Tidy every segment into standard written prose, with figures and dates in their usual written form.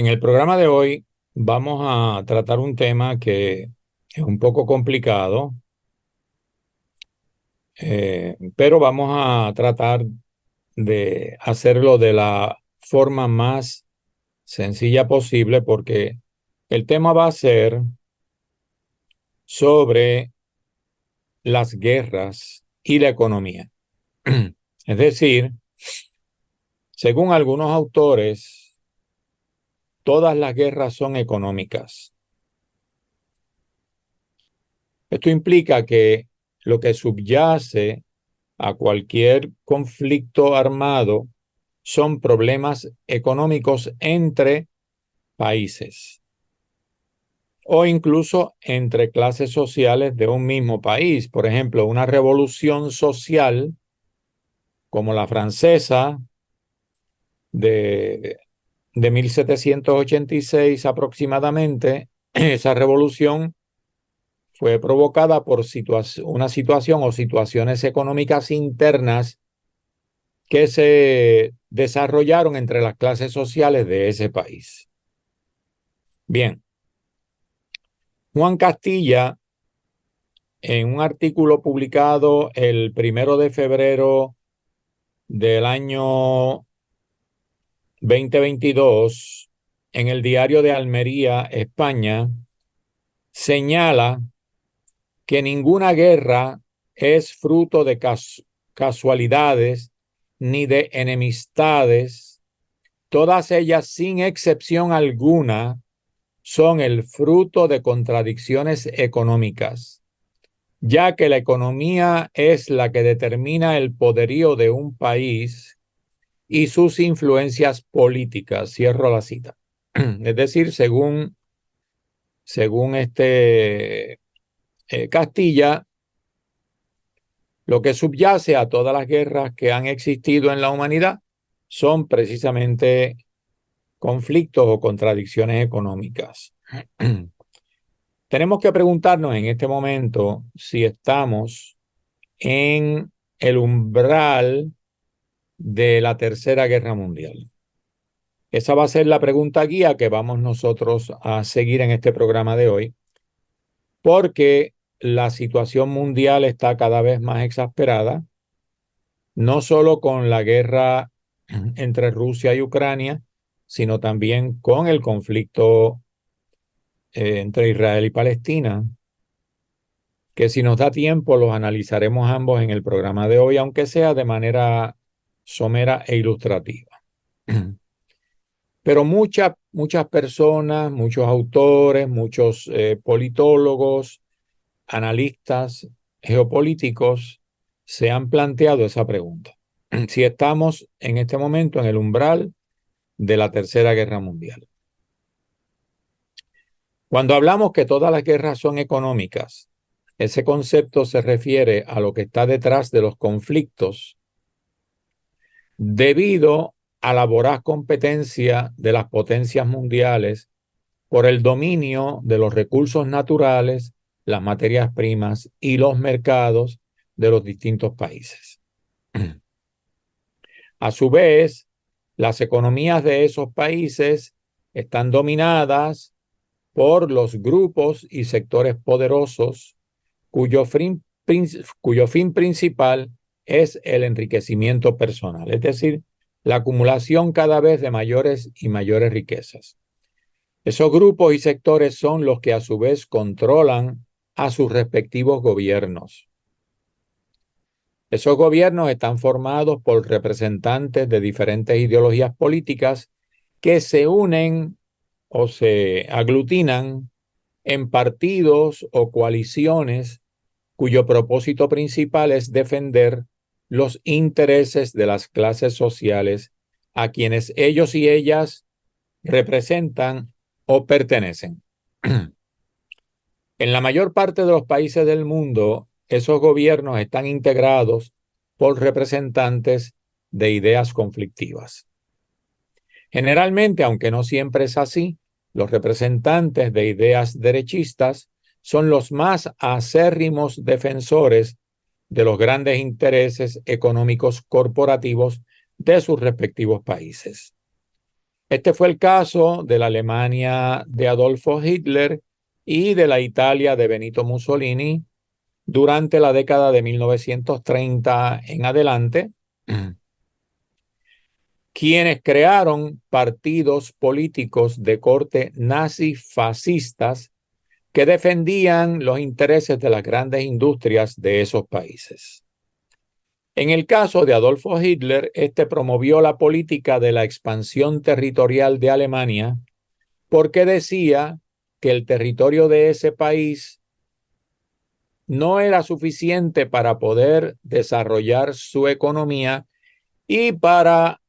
En el programa de hoy vamos a tratar un tema que es un poco complicado, pero vamos a tratar de hacerlo de la forma más sencilla posible porque el tema va a ser sobre las guerras y la economía. Es decir, según algunos autores, todas las guerras son económicas. Esto implica que lo que subyace a cualquier conflicto armado son problemas económicos entre países o incluso entre clases sociales de un mismo país. Por ejemplo, una revolución social como la francesa de, de 1786 aproximadamente, esa revolución fue provocada por una situación o situaciones económicas internas que se desarrollaron entre las clases sociales de ese país. Bien, Juan Castilla, en un artículo publicado el 1 de febrero del año 2022 en el diario de Almería, España, señala que ninguna guerra es fruto de casualidades ni de enemistades. Todas ellas, sin excepción alguna, son el fruto de contradicciones económicas, ya que la economía es la que determina el poderío de un país y sus influencias políticas. Cierro la cita. Es decir, según Castilla, lo que subyace a todas las guerras que han existido en la humanidad son precisamente conflictos o contradicciones económicas. Tenemos que preguntarnos en este momento si estamos en el umbral de la Tercera Guerra Mundial. Esa va a ser la pregunta guía que vamos nosotros a seguir en este programa de hoy, porque la situación mundial está cada vez más exasperada, no solo con la guerra entre Rusia y Ucrania, sino también con el conflicto entre Israel y Palestina, que si nos da tiempo los analizaremos ambos en el programa de hoy, aunque sea de manera somera e ilustrativa. Pero muchas personas, muchos autores, muchos politólogos, analistas geopolíticos se han planteado esa pregunta. Si estamos en este momento en el umbral de la Tercera Guerra Mundial. Cuando hablamos que todas las guerras son económicas, ese concepto se refiere a lo que está detrás de los conflictos debido a la voraz competencia de las potencias mundiales por el dominio de los recursos naturales, las materias primas y los mercados de los distintos países. A su vez, las economías de esos países están dominadas por los grupos y sectores poderosos cuyo fin principal es el enriquecimiento personal, es decir, la acumulación cada vez de mayores y mayores riquezas. Esos grupos y sectores son los que a su vez controlan a sus respectivos gobiernos. Esos gobiernos están formados por representantes de diferentes ideologías políticas que se unen o se aglutinan en partidos o coaliciones cuyo propósito principal es defender los intereses de las clases sociales a quienes ellos y ellas representan o pertenecen. En la mayor parte de los países del mundo, esos gobiernos están integrados por representantes de ideas conflictivas. Generalmente, aunque no siempre es así, los representantes de ideas derechistas son los más acérrimos defensores de los grandes intereses económicos corporativos de sus respectivos países. Este fue el caso de la Alemania de Adolfo Hitler y de la Italia de Benito Mussolini durante la década de 1930 en adelante, quienes crearon partidos políticos de corte nazi-fascistas que defendían los intereses de las grandes industrias de esos países. En el caso de Adolfo Hitler, este promovió la política de la expansión territorial de Alemania porque decía que el territorio de ese país no era suficiente para poder desarrollar su economía y para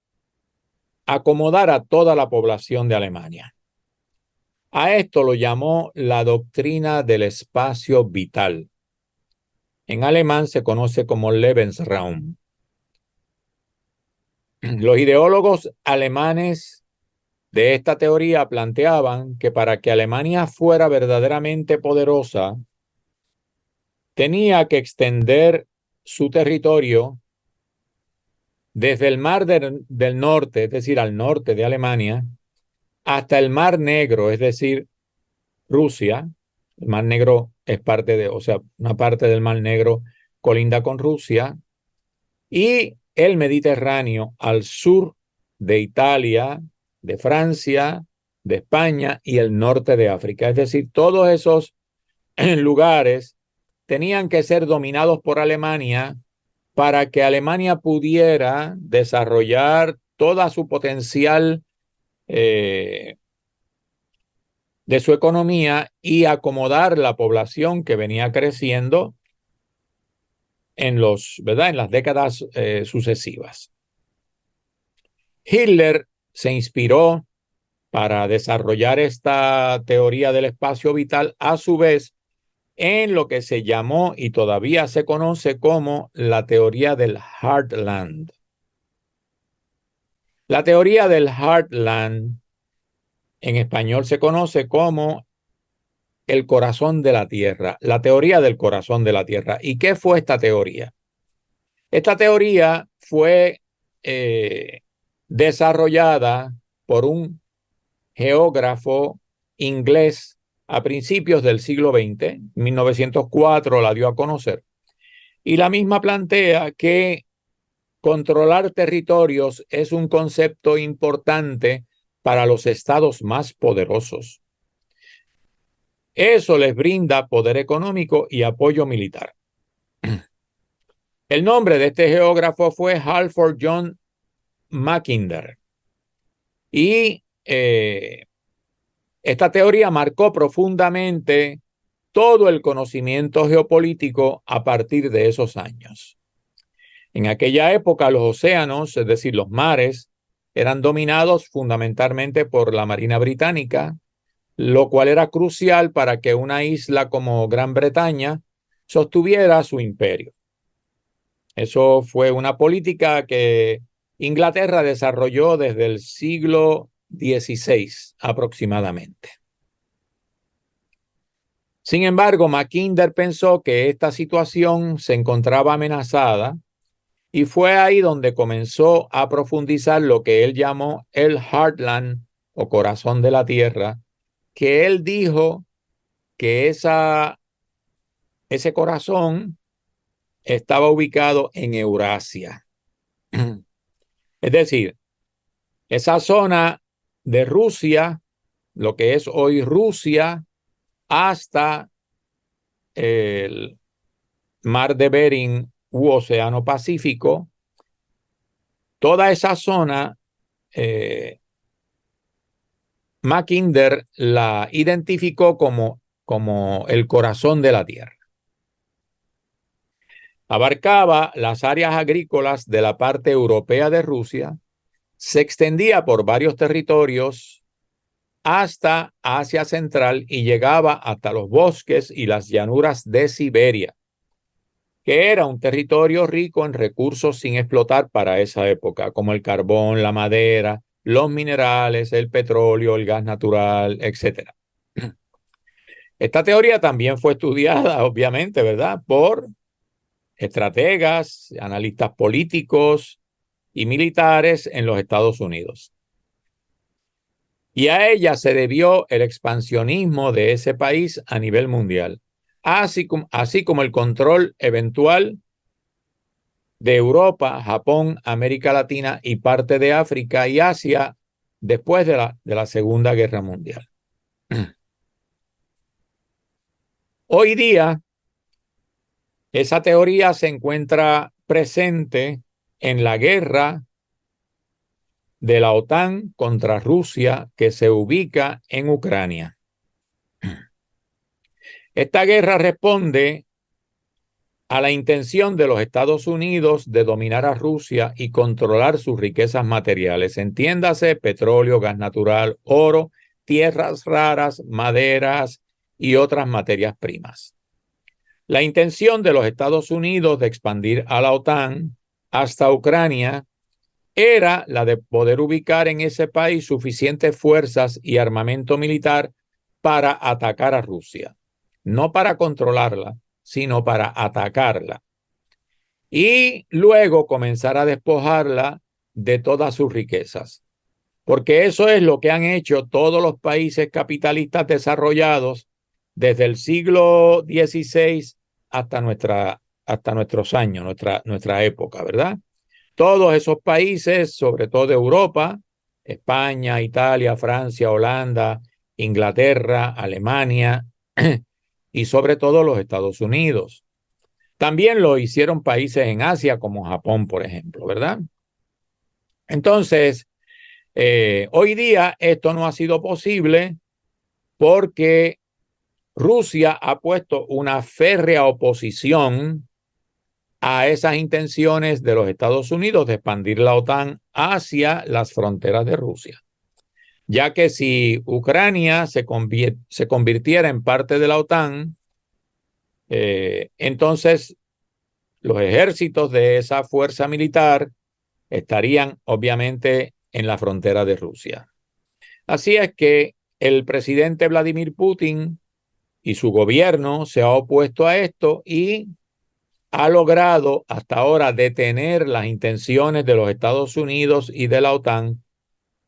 acomodar a toda la población de Alemania. A esto lo llamó la doctrina del espacio vital. En alemán se conoce como Lebensraum. Los ideólogos alemanes de esta teoría planteaban que para que Alemania fuera verdaderamente poderosa, tenía que extender su territorio desde el Mar del Norte, es decir, al norte de Alemania, hasta el Mar Negro, es decir, Rusia. El Mar Negro es parte de, o sea, una parte del Mar Negro colinda con Rusia, y el Mediterráneo al sur de Italia, de Francia, de España y el norte de África. Es decir, todos esos lugares tenían que ser dominados por Alemania para que Alemania pudiera desarrollar toda su potencial de su economía y acomodar la población que venía creciendo ¿verdad? En las décadas sucesivas. Hitler se inspiró para desarrollar esta teoría del espacio vital, a su vez, en lo que se llamó y todavía se conoce como la teoría del Heartland. La teoría del Heartland en español se conoce como el corazón de la Tierra, la teoría del corazón de la Tierra. ¿Y qué fue esta teoría? Esta teoría fue desarrollada por un geógrafo inglés a principios del siglo XX, 1904 la dio a conocer, y la misma plantea que controlar territorios es un concepto importante para los estados más poderosos. Eso les brinda poder económico y apoyo militar. El nombre de este geógrafo fue Halford John Mackinder. Y esta teoría marcó profundamente todo el conocimiento geopolítico a partir de esos años. En aquella época los océanos, es decir, los mares, eran dominados fundamentalmente por la Marina Británica, lo cual era crucial para que una isla como Gran Bretaña sostuviera su imperio. Eso fue una política que Inglaterra desarrolló desde el siglo XVI aproximadamente. Sin embargo, Mackinder pensó que esta situación se encontraba amenazada y fue ahí donde comenzó a profundizar lo que él llamó el Heartland o corazón de la Tierra, que él dijo que ese corazón estaba ubicado en Eurasia. Es decir, esa zona de Rusia, lo que es hoy Rusia, hasta el mar de Bering u Océano Pacífico, toda esa zona, Mackinder la identificó como el corazón de la Tierra. Abarcaba las áreas agrícolas de la parte europea de Rusia, se extendía por varios territorios hasta Asia Central y llegaba hasta los bosques y las llanuras de Siberia, que era un territorio rico en recursos sin explotar para esa época, como el carbón, la madera, los minerales, el petróleo, el gas natural, etc. Esta teoría también fue estudiada, obviamente, ¿verdad?, por estrategas, analistas políticos y militares en los Estados Unidos. y a ella se debió el expansionismo de ese país a nivel mundial, así como el control eventual de Europa, Japón, América Latina y parte de África y Asia después de la Segunda Guerra Mundial. Hoy día, esa teoría se encuentra presente en la guerra de la OTAN contra Rusia que se ubica en Ucrania. Esta guerra responde a la intención de los Estados Unidos de dominar a Rusia y controlar sus riquezas materiales, entiéndase petróleo, gas natural, oro, tierras raras, maderas y otras materias primas. La intención de los Estados Unidos de expandir a la OTAN hasta Ucrania era la de poder ubicar en ese país suficientes fuerzas y armamento militar para atacar a Rusia, no para controlarla, sino para atacarla. Y luego comenzar a despojarla de todas sus riquezas. Porque eso es lo que han hecho todos los países capitalistas desarrollados desde el siglo XVI hasta nuestros años, nuestra época, ¿verdad? Todos esos países, sobre todo de Europa, España, Italia, Francia, Holanda, Inglaterra, Alemania y sobre todo los Estados Unidos. También lo hicieron países en Asia como Japón, por ejemplo, ¿verdad? Entonces, hoy día esto no ha sido posible porque Rusia ha puesto una férrea oposición a esas intenciones de los Estados Unidos de expandir la OTAN hacia las fronteras de Rusia, ya que si Ucrania se convirtiera en parte de la OTAN, entonces los ejércitos de esa fuerza militar estarían obviamente en la frontera de Rusia. Así es que el presidente Vladimir Putin y su gobierno se ha opuesto a esto y ha logrado hasta ahora detener las intenciones de los Estados Unidos y de la OTAN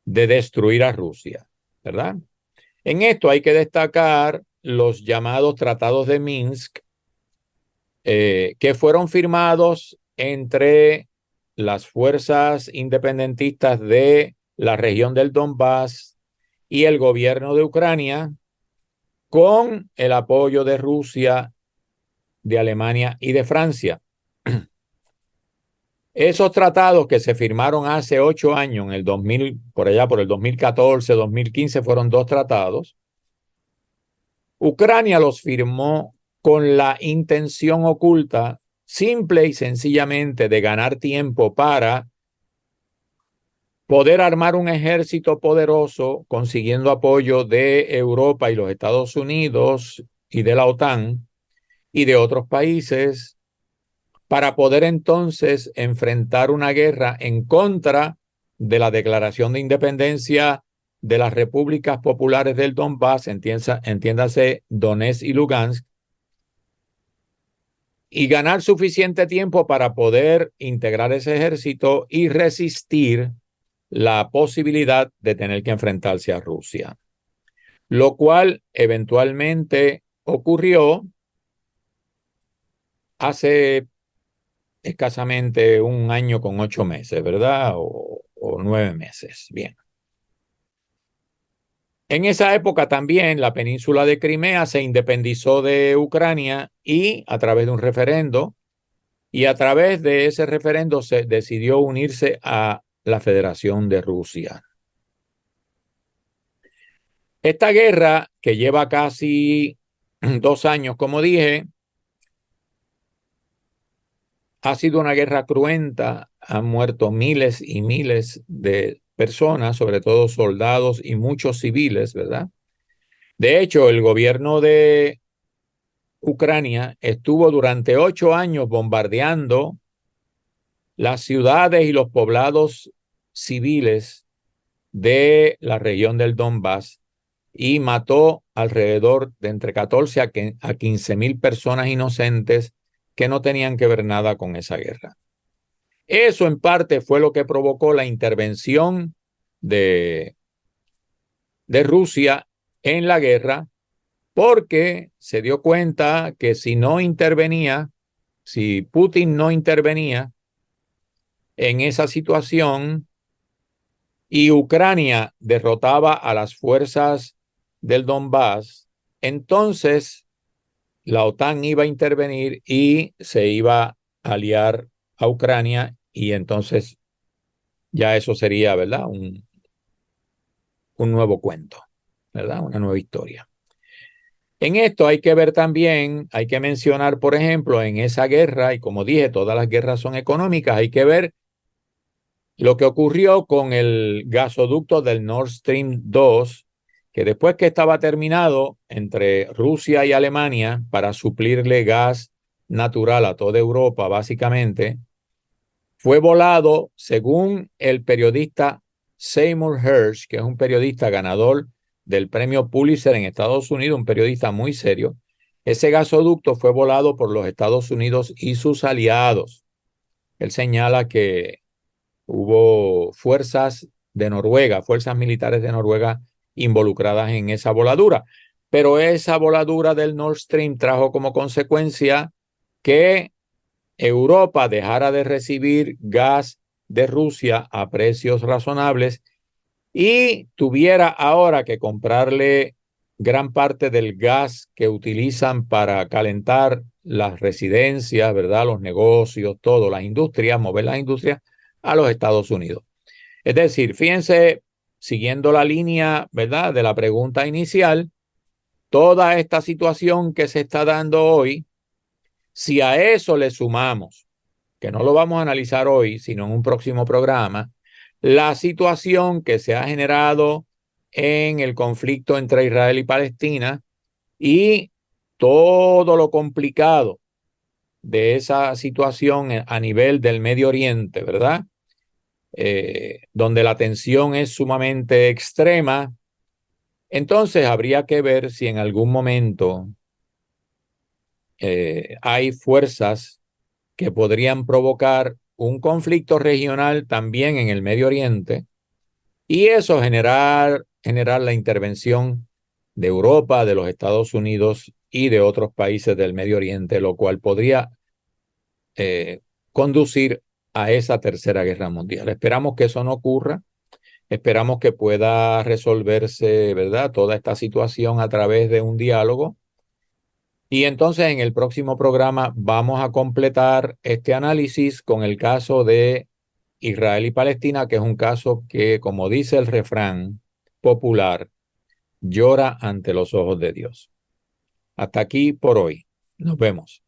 de destruir a Rusia, ¿verdad? En esto hay que destacar los llamados tratados de Minsk, que fueron firmados entre las fuerzas independentistas de la región del Donbass y el gobierno de Ucrania, con el apoyo de Rusia, de Alemania y de Francia. Esos tratados que se firmaron hace 8 años, en el 2000, por allá por el 2014, 2015, fueron 2 tratados. Ucrania los firmó con la intención oculta, simple y sencillamente, de ganar tiempo para poder armar un ejército poderoso, consiguiendo apoyo de Europa y los Estados Unidos y de la OTAN y de otros países, para poder entonces enfrentar una guerra en contra de la declaración de independencia de las repúblicas populares del Donbass, entiéndase Donetsk y Lugansk, y ganar suficiente tiempo para poder integrar ese ejército y resistir la posibilidad de tener que enfrentarse a Rusia, lo cual eventualmente ocurrió hace escasamente 1 año con 8 meses, ¿verdad? O 9 meses. Bien. En esa época también la península de Crimea se independizó de Ucrania y a través de un referendo, y a través de ese referendo se decidió unirse a la Federación de Rusia. Esta guerra, que lleva casi 2 años, como dije, ha sido una guerra cruenta, han muerto miles y miles de personas, sobre todo soldados y muchos civiles, ¿verdad? De hecho, el gobierno de Ucrania estuvo durante 8 años bombardeando las ciudades y los poblados civiles de la región del Donbass y mató alrededor de entre 14 a 15 mil personas inocentes que no tenían que ver nada con esa guerra. Eso en parte fue lo que provocó la intervención de de Rusia en la guerra, porque se dio cuenta que si no intervenía, si Putin no intervenía en esa situación y Ucrania derrotaba a las fuerzas del Donbass, entonces la OTAN iba a intervenir y se iba a aliar a Ucrania y entonces ya eso sería, ¿verdad? Un nuevo cuento, ¿verdad? Una nueva historia. En esto hay que ver también, hay que mencionar, por ejemplo, en esa guerra, y como dije, todas las guerras son económicas, hay que ver lo que ocurrió con el gasoducto del Nord Stream 2, que después que estaba terminado entre Rusia y Alemania para suplirle gas natural a toda Europa, básicamente, fue volado, según el periodista Seymour Hersh, que es un periodista ganador del premio Pulitzer en Estados Unidos, un periodista muy serio. Ese gasoducto fue volado por los Estados Unidos y sus aliados. Él señala que hubo fuerzas de Noruega, fuerzas militares de Noruega involucradas en esa voladura. Pero esa voladura del Nord Stream trajo como consecuencia que Europa dejara de recibir gas de Rusia a precios razonables y tuviera ahora que comprarle gran parte del gas que utilizan para calentar las residencias, ¿verdad? Los negocios, todo, las industrias, mover las industrias a los Estados Unidos. Es decir, fíjense, siguiendo la línea, ¿verdad? De la pregunta inicial, toda esta situación que se está dando hoy, si a eso le sumamos, que no lo vamos a analizar hoy, sino en un próximo programa, la situación que se ha generado en el conflicto entre Israel y Palestina y todo lo complicado de esa situación a nivel del Medio Oriente, ¿verdad? Donde la tensión es sumamente extrema. Entonces habría que ver si en algún momento hay fuerzas que podrían provocar un conflicto regional también en el Medio Oriente y eso generar la intervención de Europa, de los Estados Unidos y de otros países del Medio Oriente, lo cual podría eh, conducir a esa tercera guerra mundial. Esperamos que eso no ocurra, esperamos que pueda resolverse, ¿verdad?, toda esta situación a través de un diálogo. Y entonces en el próximo programa vamos a completar este análisis con el caso de Israel y Palestina, que es un caso que, como dice el refrán popular, llora ante los ojos de Dios. Hasta aquí por hoy. Nos vemos.